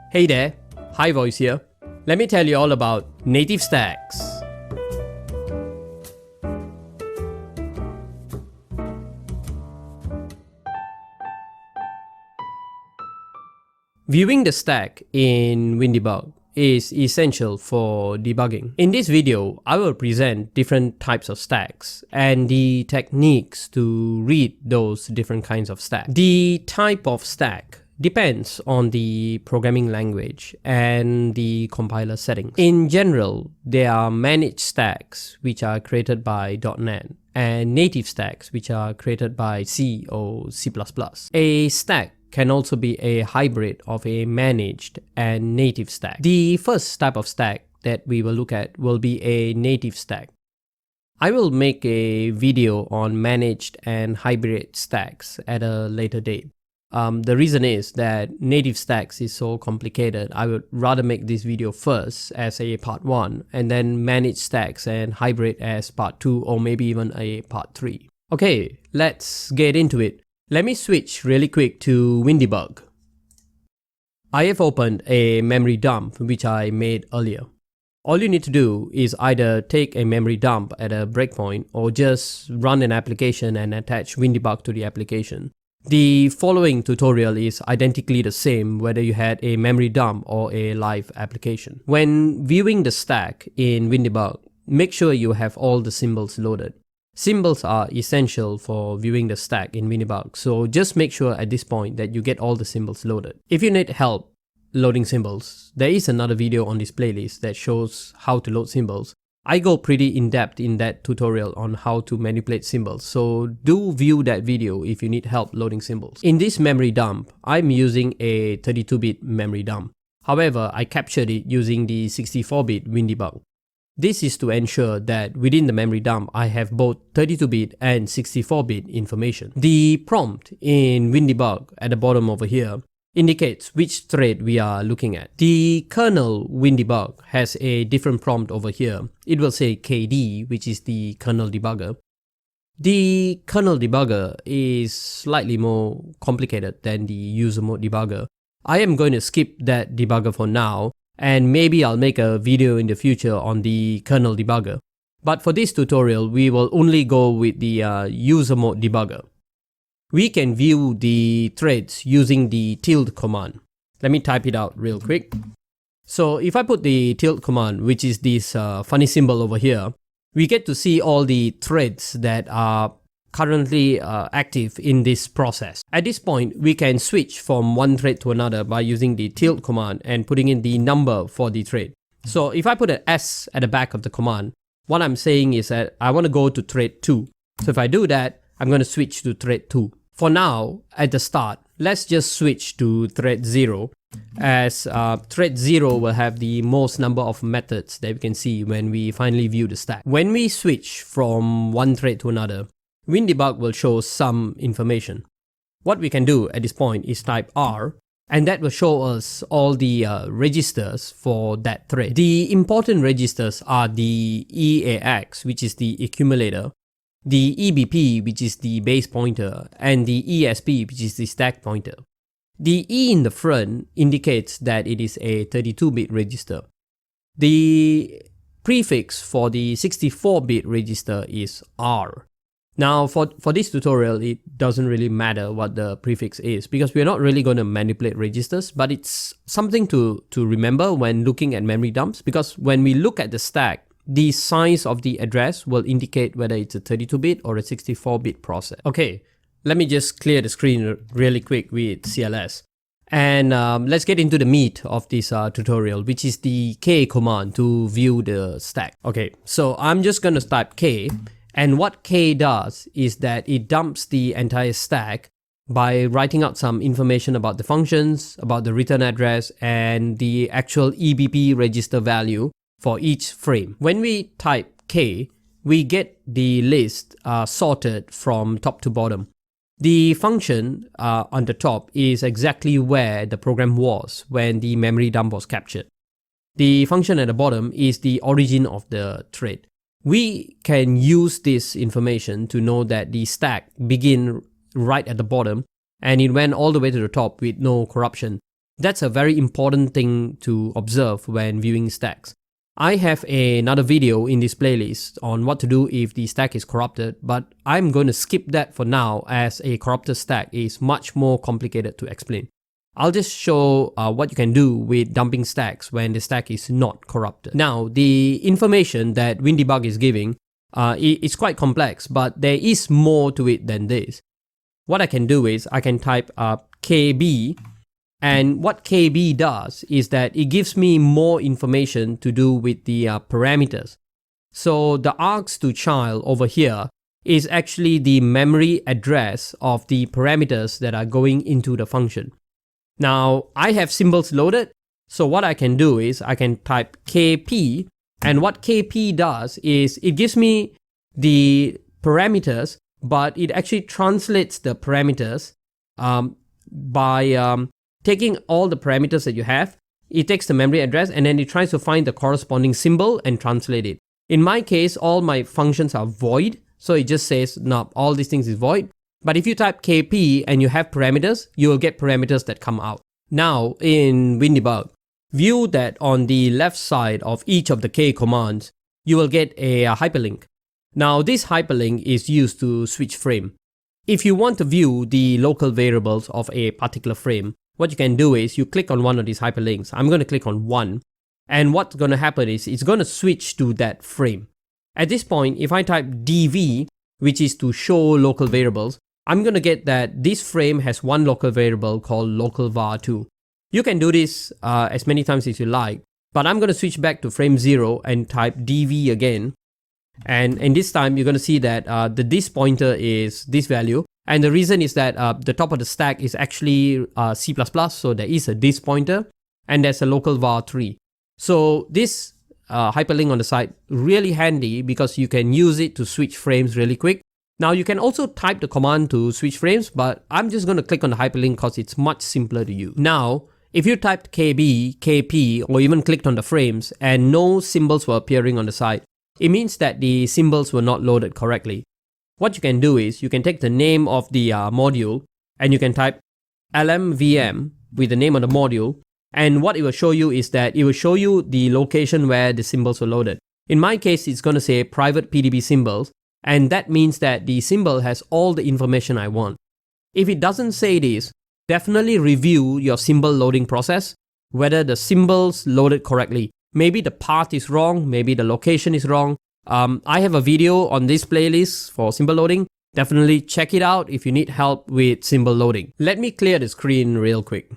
Hey there, Hi Voice here. Let me tell you all about native stacks. Viewing the stack in WinDBG is essential for debugging. In this video, I will present different types of stacks and the techniques to read those different kinds of stacks. The type of stack depends on the programming language and the compiler settings. In general, there are managed stacks which are created by .NET and native stacks which are created by C or C++. A stack can also be a hybrid of a managed and native stack. The first type of stack that we will look at will be a native stack. I will make a video on managed and hybrid stacks at a later date. The reason is that native stacks is so complicated. I would rather make this video first as a part 1 and then managed stacks and hybrid as part 2 or maybe even a part 3. Okay, let's get into it. Let me switch really quick to WinDBG. I have opened a memory dump which I made earlier. All you need to do is either take a memory dump at a breakpoint or just run an application and attach WinDBG to the application. The following tutorial is identically the same whether you had a memory dump or a live application. When viewing the stack in WinDBG, make sure you have all the symbols loaded. Symbols are essential for viewing the stack in WinDBG, so just make sure at this point that you get all the symbols loaded. If you need help loading symbols, there is another video on this playlist that shows how to load symbols. I go pretty in-depth in that tutorial on how to manipulate symbols, so do view that video if you need help loading symbols. In this memory dump, I'm using a 32-bit memory dump. However, I captured it using the 64-bit WinDBG. This is to ensure that within the memory dump, I have both 32-bit and 64-bit information. The prompt in WinDBG at the bottom over here indicates which thread we are looking at. The kernel WinDBG has a different prompt over here. It will say KD, which is the kernel debugger. The kernel debugger is slightly more complicated than the user mode debugger. I am going to skip that debugger for now, and maybe I'll make a video in the future on the kernel debugger. But for this tutorial, we will only go with the user mode debugger. We can view the threads using the tilde command. Let me type it out real quick. So if I put the tilde command, which is this funny symbol over here, we get to see all the threads that are currently active in this process. At this point, we can switch from one thread to another by using the tilde command and putting in the number for the thread. So if I put an S at the back of the command, what I'm saying is that I want to go to thread 2. So if I do that, I'm going to switch to thread 2. For now, at the start, let's just switch to thread 0, as thread 0 will have the most number of methods that we can see when we finally view the stack. When we switch from one thread to another, WinDBG will show some information. What we can do at this point is type R, and that will show us all the registers for that thread. The important registers are the EAX, which is the accumulator, the EBP, which is the base pointer, and the ESP, which is the stack pointer. The E in the front indicates that it is a 32-bit register. The prefix for the 64-bit register is R. Now for this tutorial, it doesn't really matter what the prefix is because we're not really going to manipulate registers, but it's something to remember when looking at memory dumps, because when we look at the stack, the size of the address will indicate whether it's a 32-bit or a 64-bit process. Okay, let me just clear the screen really quick with CLS. And let's get into the meat of this tutorial, which is the K command to view the stack. Okay, so I'm just going to type K. And what K does is that it dumps the entire stack by writing out some information about the functions, about the return address, and the actual EBP register value for each frame. When we type K, we get the list sorted from top to bottom. The function on the top is exactly where the program was when the memory dump was captured. The function at the bottom is the origin of the thread. We can use this information to know that the stack begin right at the bottom and it went all the way to the top with no corruption. That's a very important thing to observe when viewing stacks. I have another video in this playlist on what to do if the stack is corrupted, but I'm going to skip that for now as a corrupted stack is much more complicated to explain. I'll just show what you can do with dumping stacks when the stack is not corrupted. Now, the information that WinDebug is giving is quite complex, but there is more to it than this. What I can do is I can type KB, and what KB does is that it gives me more information to do with the parameters. So the args to child over here is actually the memory address of the parameters that are going into the function. Now I have symbols loaded, so what I can do is I can type KP, and what KP does is it gives me the parameters, but it actually translates the parameters by taking all the parameters that you have. It takes the memory address and then it tries to find the corresponding symbol and translate it. In my case, all my functions are void, so it just says, no, all these things is void. But if you type KP and you have parameters, you will get parameters that come out. Now in WinDebug, view that on the left side of each of the K commands, you will get a hyperlink. Now this hyperlink is used to switch frame. If you want to view the local variables of a particular frame, what you can do is you click on one of these hyperlinks. I'm going to click on one, and what's going to happen is it's going to switch to that frame. At this point, if I type dv, which is to show local variables, I'm going to get that this frame has one local variable called local var2. You can do this as many times as you like, but I'm going to switch back to frame 0 and type dv again. And this time you're going to see that the this pointer is this value. And the reason is that the top of the stack is actually C++, so there is a this pointer and there's a local var3. So this hyperlink on the side, really handy because you can use it to switch frames really quick. Now you can also type the command to switch frames, but I'm just going to click on the hyperlink because it's much simpler to use. Now, if you typed KB, KP, or even clicked on the frames and no symbols were appearing on the side, it means that the symbols were not loaded correctly. What you can do is you can take the name of the module and you can type lmvm with the name of the module, and what it will show you is that it will show you the location where the symbols were loaded. In my case, it's going to say private PDB symbols, and that means that the symbol has all the information I want. If it doesn't say this, definitely review your symbol loading process, whether the symbols loaded correctly. Maybe the path is wrong, maybe the location is wrong. I have a video on this playlist for symbol loading. Definitely check it out if you need help with symbol loading. Let me clear the screen real quick.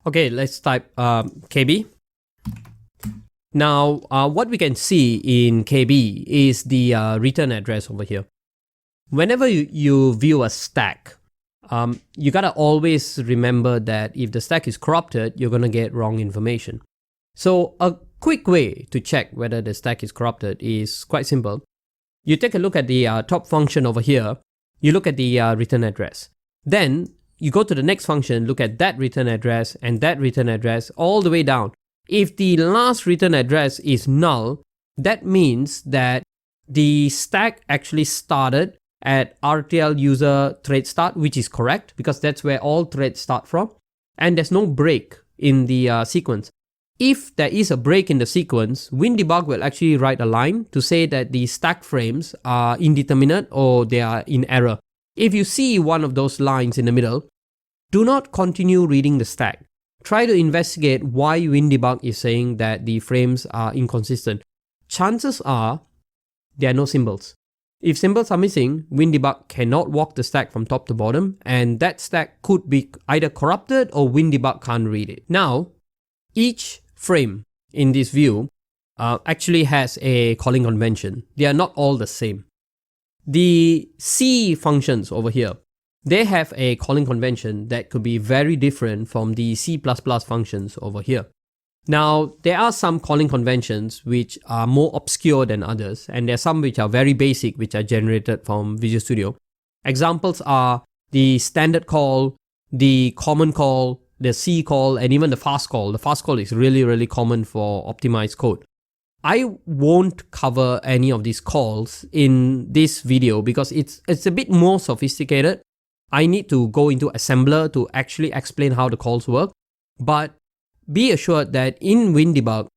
Okay, let's type KB. Now, what we can see in KB is the return address over here. Whenever you view a stack, you gotta always remember that if the stack is corrupted, you're gonna get wrong information. So a quick way to check whether the stack is corrupted is quite simple. You take a look at the top function over here, you look at the return address. Then you go to the next function, look at that return address and that return address all the way down. If the last return address is null, that means that the stack actually started at RTL user thread start, which is correct because that's where all threads start from, and there's no break in the sequence. If there is a break in the sequence, WinDebug will actually write a line to say that the stack frames are indeterminate or they are in error. If you see one of those lines in the middle, do not continue reading the stack. Try to investigate why WinDebug is saying that the frames are inconsistent. Chances are there are no symbols. If symbols are missing, WinDebug cannot walk the stack from top to bottom, and that stack could be either corrupted or WinDebug can't read it. Now, each frame in this view actually has a calling convention. They are not all the same. The C functions over here, they have a calling convention that could be very different from the C++ functions over here. Now, there are some calling conventions which are more obscure than others, and there are some which are very basic, which are generated from Visual Studio. Examples are the standard call, the common call, the C call, and even the fast call. The fast call is really, really common for optimized code. I won't cover any of these calls in this video because it's a bit more sophisticated. I need to go into assembler to actually explain how the calls work. But be assured that in WinDebug,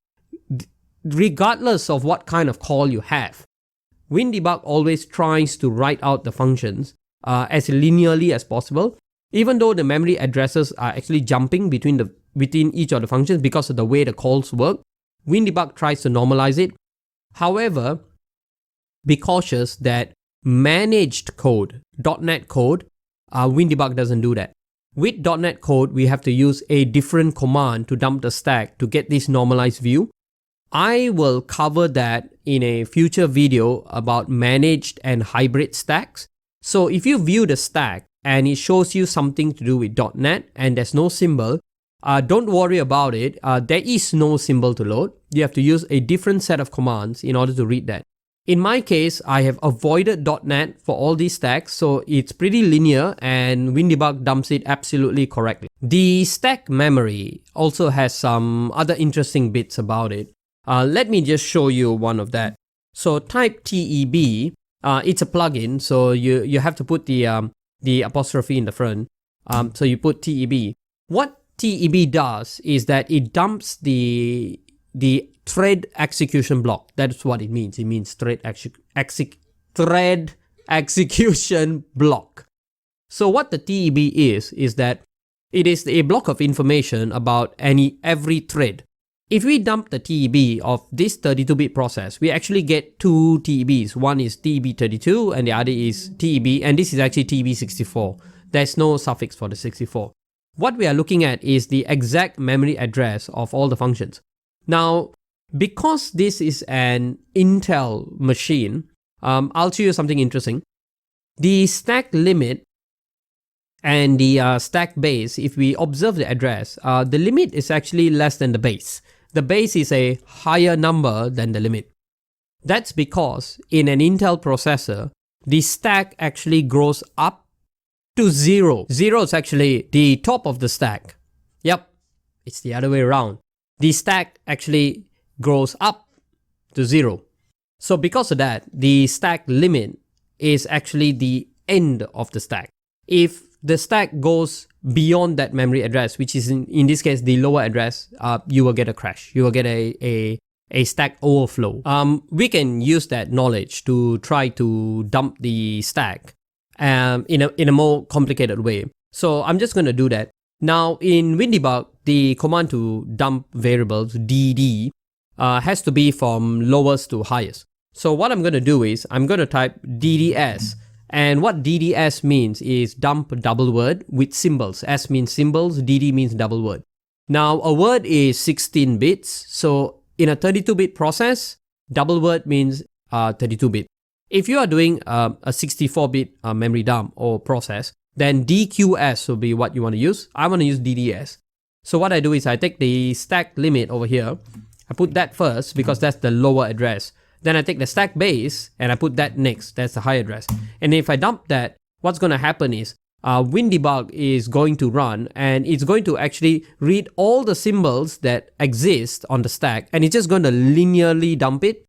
regardless of what kind of call you have, WinDebug always tries to write out the functions as linearly as possible, even though the memory addresses are actually jumping between each of the functions because of the way the calls work. WinDebug tries to normalize it. However, be cautious that managed code, .NET code, WinDebug doesn't do that. With .NET code, we have to use a different command to dump the stack to get this normalized view. I will cover that in a future video about managed and hybrid stacks. So if you view the stack and it shows you something to do with .NET and there's no symbol, don't worry about it. There is no symbol to load. You have to use a different set of commands in order to read that. In my case, I have avoided .NET for all these stacks, so it's pretty linear and WinDebug dumps it absolutely correctly. The stack memory also has some other interesting bits about it. Let me just show you one of that. So type TEB, it's a plugin, so you have to put the apostrophe in the front. So you put TEB. What TEB does is that it dumps the thread execution block. That's what it means. It means thread execution block. So what the TEB is that it is a block of information about every thread. If we dump the TEB of this 32-bit process, we actually get two TEBs. One is TEB32 and the other is TEB, and this is actually TEB64. There's no suffix for the 64. What we are looking at is the exact memory address of all the functions. Now, because this is an Intel machine, I'll show you something interesting. The stack limit and the stack base, if we observe the address, the limit is actually less than the base. The base is a higher number than the limit. That's because in an Intel processor, the stack actually grows up to 0. 0 is actually the top of the stack. Yep, it's the other way around. The stack actually grows up to 0. So because of that, the stack limit is actually the end of the stack. If the stack goes beyond that memory address, which is in this case the lower address, you will get a crash. You will get a stack overflow. We can use that knowledge to try to dump the stack in a more complicated way. So I'm just going to do that. Now in WinDebug, the command to dump variables, dd, has to be from lowest to highest. So what I'm going to do is I'm going to type dds, and what dds means is dump double word with symbols. S means symbols, dd means double word. Now a word is 16 bits, so in a 32-bit process, double word means 32-bit. If you are doing a 64-bit memory dump or process, then dqs will be what you want to use. I want to use dds. So what I do is I take the stack limit over here, I put that first because that's the lower address. Then I take the stack base and I put that next, that's the high address. And if I dump that, what's going to happen is WinDebug is going to run and it's going to actually read all the symbols that exist on the stack and it's just going to linearly dump it.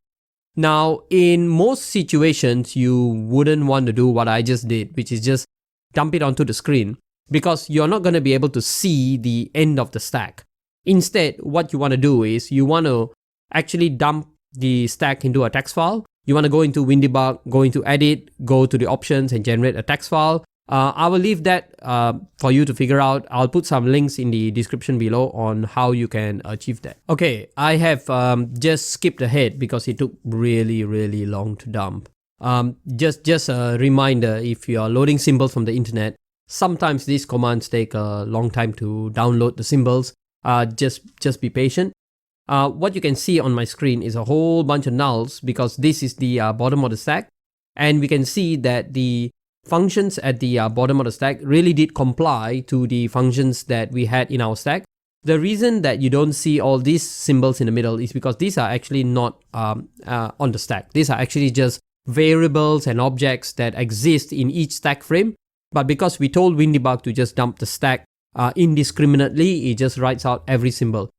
Now, in most situations, you wouldn't want to do what I just did, which is just dump it onto the screen, because you're not going to be able to see the end of the stack. Instead, what you want to do is you want to actually dump the stack into a text file. You want to go into WinDebug, go into edit, go to the options and generate a text file. I will leave that for you to figure out. I'll put some links in the description below on how you can achieve that. Okay, I have just skipped ahead because it took really long to dump. Just a reminder, if you are loading symbols from the internet, sometimes these commands take a long time to download the symbols. Just be patient. What you can see on my screen is a whole bunch of nulls because this is the bottom of the stack, and we can see that the functions at the bottom of the stack really did comply to the functions that we had in our stack. The reason that you don't see all these symbols in the middle is because these are actually not on the stack. These are actually just variables and objects that exist in each stack frame. But because we told WinDebug to just dump the stack indiscriminately, it just writes out every symbol.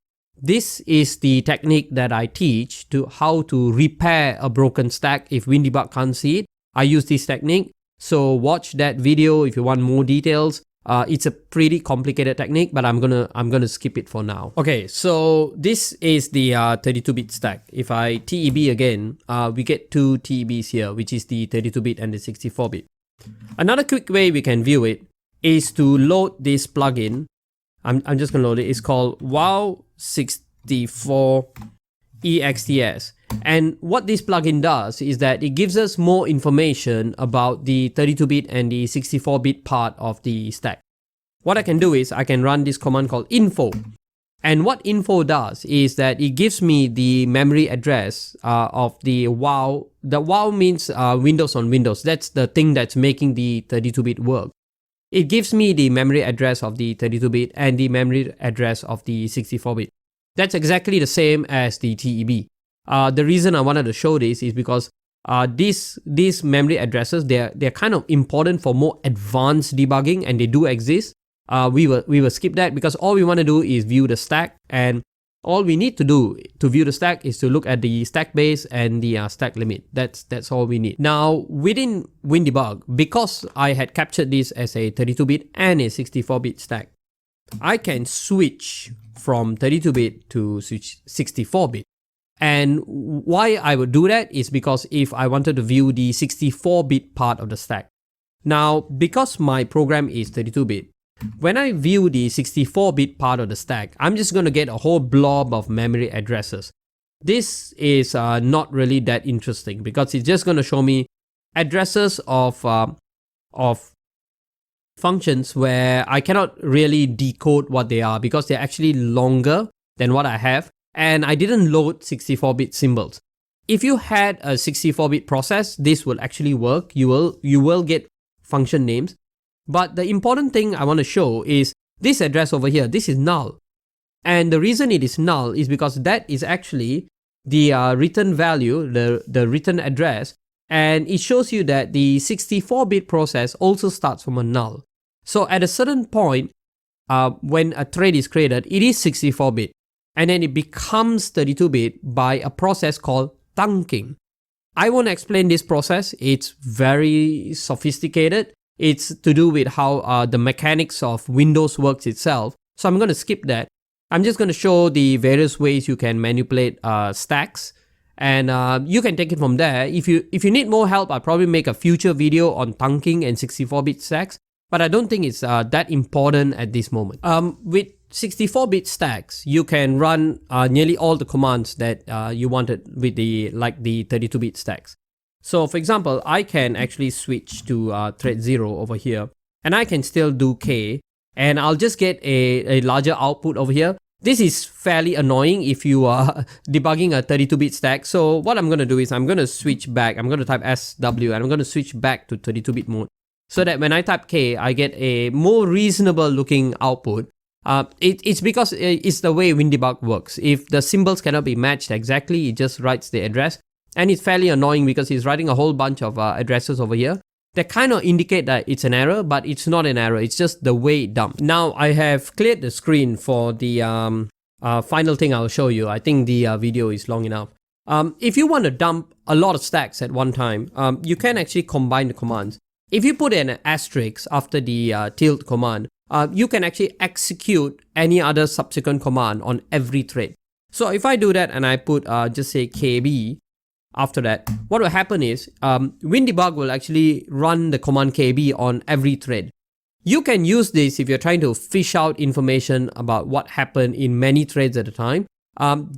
This is the technique that I teach to how to repair a broken stack if WinDebug can't see it. I use this technique. So watch that video if you want more details. It's a pretty complicated technique, but I'm gonna skip it for now. Okay, so this is the 32-bit stack. If I TEB again, we get two TEBs here, which is the 32-bit and the 64-bit. Another quick way we can view it is to load this plugin. I'm just gonna load it. It's called wow64exts. And what this plugin does is that it gives us more information about the 32-bit and the 64-bit part of the stack. What I can do is I can run this command called info. And what info does is that it gives me the memory address of the wow. The wow means Windows on Windows. That's the thing that's making the 32-bit work. It gives me the memory address of the 32-bit and the memory address of the 64-bit. That's exactly the same as the TEB. The reason I wanted to show this is because these memory addresses, they're kind of important for more advanced debugging, and they do exist. We will skip that because all we want to do is view the stack, and all we need to do to view the stack is to look at the stack base and the stack limit. That's all we need. Now within WinDebug, because I had captured this as a 32-bit and a 64-bit stack, I can switch from 32-bit to 64-bit. And why I would do that is because if I wanted to view the 64-bit part of the stack. Now, because my program is 32-bit, when I view the 64-bit part of the stack, I'm just going to get a whole blob of memory addresses. This is not really that interesting because it's just going to show me addresses of functions where I cannot really decode what they are because they're actually longer than what I have. And I didn't load 64-bit symbols. If you had a 64-bit process, this will actually work. You will get function names. But the important thing I want to show is this address over here. This is null. And the reason it is null is because that is actually the return value, the return address. And it shows you that the 64-bit process also starts from a null. So at a certain point, when a thread is created, it is 64-bit. And then it becomes 32-bit by a process called thunking. I won't explain this process. It's very sophisticated. It's to do with how the mechanics of Windows works itself. So I'm going to skip that. I'm just going to show the various ways you can manipulate stacks. And you can take it from there. If you need more help, I'll probably make a future video on thunking and 64-bit stacks. But I don't think it's that important at this moment. With 64-bit stacks, you can run nearly all the commands that you wanted with the 32-bit stacks. So for example, I can actually switch to thread 0 over here, and I can still do K, and I'll just get a larger output over here. This is fairly annoying if you are debugging a 32-bit stack. So what I'm going to do is I'm going to switch back. I'm going to type SW, and I'm going to switch back to 32-bit mode so that when I type K, I get a more reasonable looking output. It's because it's the way WinDebug works. If the symbols cannot be matched exactly, it just writes the address. And it's fairly annoying because it's writing a whole bunch of addresses over here that kind of indicate that it's an error, but it's not an error. It's just the way it dumps. Now I have cleared the screen for the final thing I'll show you. I think the video is long enough. If you want to dump a lot of stacks at one time, you can actually combine the commands. If you put an asterisk after the tilde command, you can actually execute any other subsequent command on every thread. So if I do that and I put just say KB after that, what will happen is WinDebug will actually run the command KB on every thread. You can use this if you're trying to fish out information about what happened in many threads at a time.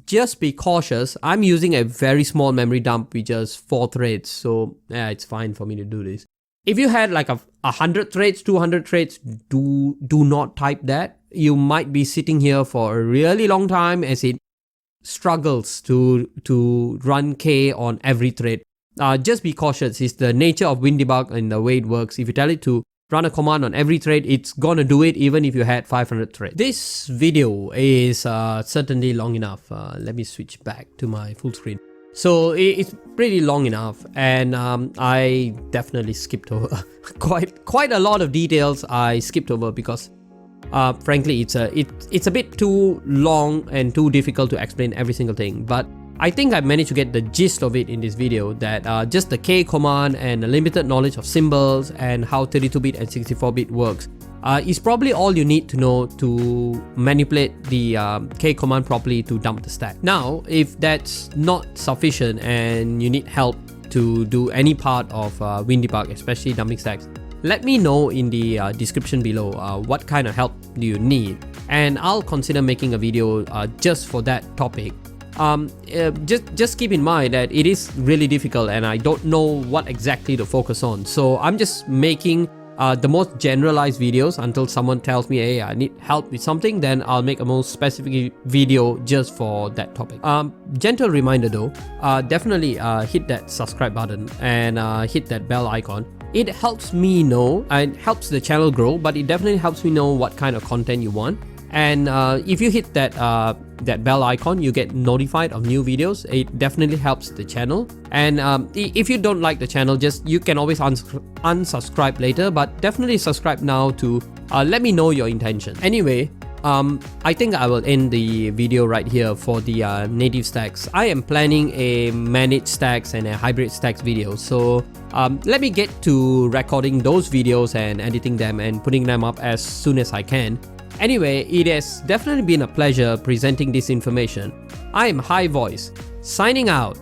Just be cautious. I'm using a very small memory dump with just 4 threads, so yeah, it's fine for me to do this. If you had like 100 threads, 200 threads, do not type that. You might be sitting here for a really long time as it struggles to run K on every thread. Just be cautious. It's the nature of WinDebug and the way it works. If you tell it to run a command on every thread, it's gonna do it even if you had 500 threads. This video is certainly long enough. Let me switch back to my full screen. So it's pretty long enough, and I definitely skipped over quite a lot of details. I skipped over because frankly it's a bit too long and too difficult to explain every single thing. But I think I managed to get the gist of it in this video, that just the K command and a limited knowledge of symbols and how 32-bit and 64-bit works is probably all you need to know to manipulate the K command properly to dump the stack. Now, if that's not sufficient and you need help to do any part of WinDebug, especially dumping stacks, let me know in the description below what kind of help do you need, and I'll consider making a video just for that topic. Just keep in mind that it is really difficult and I don't know what exactly to focus on, so I'm just making the most generalized videos until someone tells me, hey, I need help with something, then I'll make a more specific video just for that topic. Gentle reminder though, definitely hit that subscribe button and hit that bell icon. It helps me know and helps the channel grow, but it definitely helps me know what kind of content you want. And if you hit that that bell icon, you get notified of new videos. It definitely helps the channel. And if you don't like the channel, you can always unsubscribe later, but definitely subscribe now to let me know your intention. Anyway, I think I will end the video right here for the native stacks. I am planning a managed stacks and a hybrid stacks video, so let me get to recording those videos and editing them and putting them up as soon as I can. Anyway, it has definitely been a pleasure presenting this information. I am High Voice, signing out.